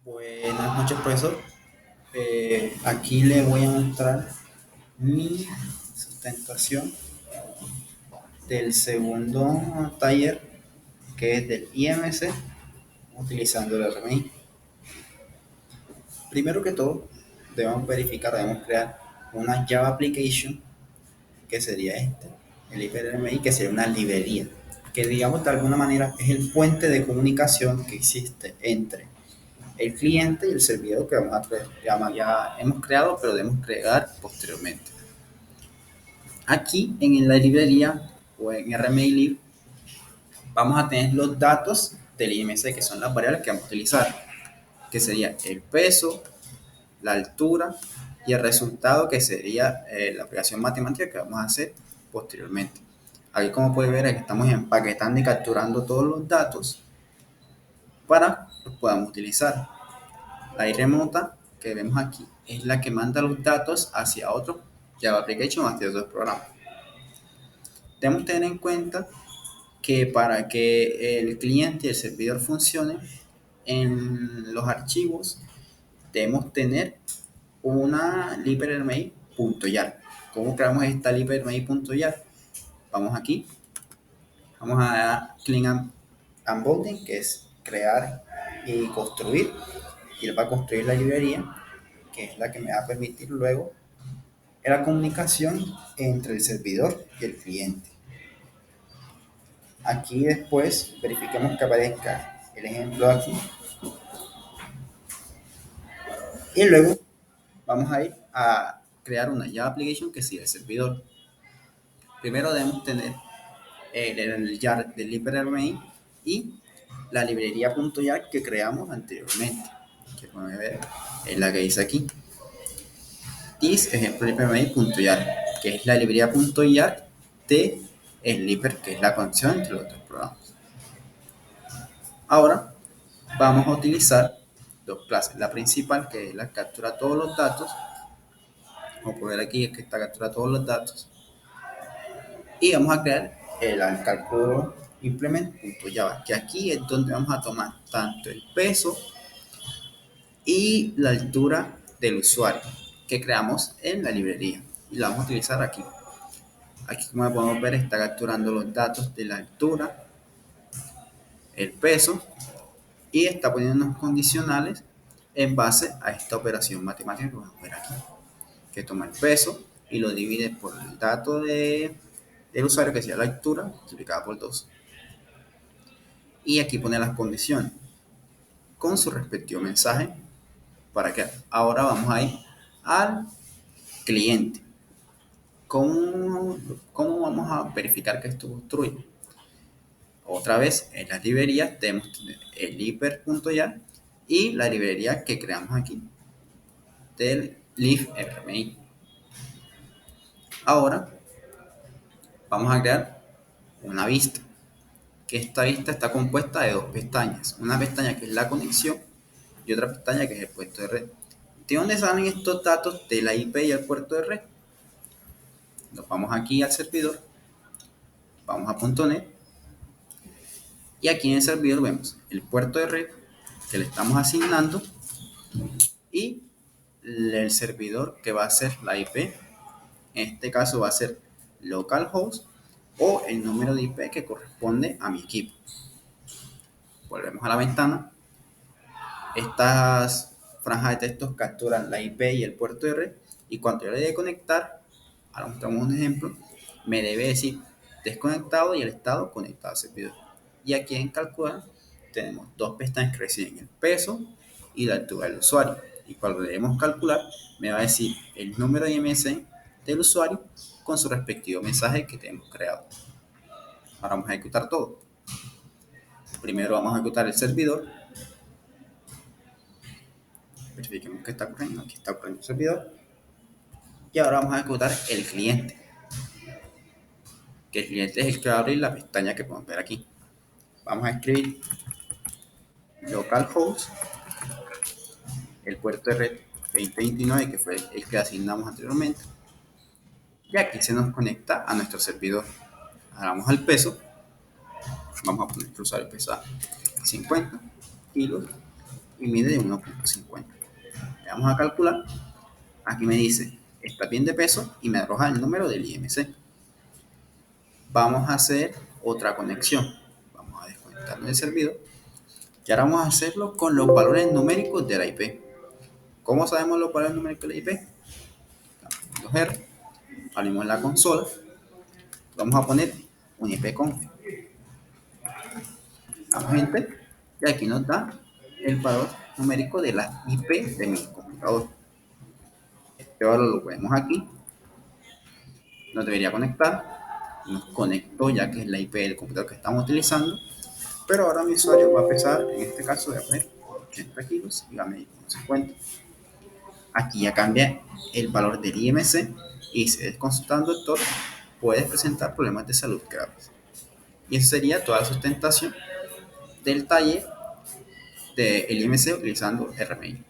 Buenas noches, profesor. Aquí le voy a mostrar mi sustentación del segundo taller, que es del IMC, utilizando el RMI. Primero que todo, debemos crear una Java Application, que sería el HyperMI, que sería una librería, que digamos de alguna manera es el puente de comunicación que existe entre el cliente y el servidor que ya hemos creado, pero debemos crear posteriormente. Aquí en la librería o en RMI vamos a tener los datos del IMC, que son las variables que vamos a utilizar, que sería el peso, la altura y el resultado, que sería la aplicación matemática que vamos a hacer posteriormente. Aquí, como pueden ver, aquí estamos empaquetando y capturando todos los datos para que los podamos utilizar. La I remota que vemos aquí es la que manda los datos hacia otro Java Application, hacia otros programas. Debemos tener en cuenta que para que el cliente y el servidor funcionen en los archivos, debemos tener una library.yar. ¿Cómo creamos esta library.yar? Vamos aquí, vamos a dar clean and building, que es crear y construir, y él va a construir la librería, que es la que me va a permitir luego la comunicación entre el servidor y el cliente. Aquí después verifiquemos que aparezca el ejemplo aquí, y luego vamos a ir a crear una Java Application que siga el servidor. Primero debemos tener el jar del library y la librería .jar que creamos anteriormente, que pueden ver es la que dice aquí. Is ejemplo library.jar, que es la librería .jar de el libr, que es la conexión entre los dos programas. Ahora vamos a utilizar dos clases. La principal, que es la que captura todos los datos, como pueden ver aquí, es que está captura todos los datos, y vamos a crear el cálculo implement.java, que aquí es donde vamos a tomar tanto el peso y la altura del usuario que creamos en la librería, y la vamos a utilizar aquí. Aquí, como podemos ver, está capturando los datos de la altura, el peso, y está poniendo unos condicionales en base a esta operación matemática que vamos a ver aquí, que toma el peso y lo divide por el dato del usuario, que sea la altura, multiplicada por 2. Y aquí pone las condiciones con su respectivo mensaje, para que ahora vamos a ir al cliente. ¿Cómo vamos a verificar que esto construye? Otra vez, en las librerías debemos tener el hiper.jar y la librería que creamos aquí del libRMI. Ahora vamos a crear una vista, que esta vista está compuesta de dos pestañas. Una pestaña que es la conexión y otra pestaña que es el puerto de red. ¿De dónde salen estos datos de la IP y el puerto de red? Nos vamos aquí al servidor, vamos a .NET, y aquí en el servidor vemos el puerto de red que le estamos asignando y el servidor que va a ser la IP. En este caso va a ser localhost o el número de IP que corresponde a mi equipo. Volvemos a la ventana. Estas franjas de texto capturan la IP y el puerto de red, y cuando yo le dé conectar, ahora mostramos un ejemplo, me debe decir desconectado y el estado conectado al servidor. Y aquí en calcular tenemos dos pestañas que reciben el peso y la altura del usuario, y cuando le debemos calcular me va a decir el número de IMC del usuario con su respectivo mensaje que tenemos creado. Ahora vamos a ejecutar todo. Primero vamos a ejecutar el servidor. Verifiquemos que está corriendo. Aquí está corriendo el servidor. Y ahora vamos a ejecutar el cliente, que el cliente es el que va a abrir la pestaña que podemos ver aquí. Vamos a escribir localhost, el puerto de red 2029, que fue el que asignamos anteriormente, y aquí se nos conecta a nuestro servidor. Ahora vamos al peso. Vamos a poner que el usuario pesa 50 kilos, y mide de 1,50. Le vamos a calcular. Aquí me dice, está bien de peso y me arroja el número del IMC. Vamos a hacer otra conexión. Vamos a desconectarnos del servidor. Y ahora vamos a hacerlo con los valores numéricos de la IP. ¿Cómo sabemos los valores numéricos de la IP? 2R. Abrimos la consola. Vamos a poner un ipconf. Damos enter. Y aquí nos da el valor numérico de la IP de mi computador. Este valor lo ponemos aquí. Nos debería conectar. Nos conectó ya que es la IP del computador que estamos utilizando. Pero ahora mi usuario va a pesar, en este caso voy a poner 80 kilos y va a medir 50. Aquí ya cambia el valor del IMC y si es consultado al doctor, puedes presentar problemas de salud graves. Y eso sería toda la sustentación del taller del IMC utilizando RMI.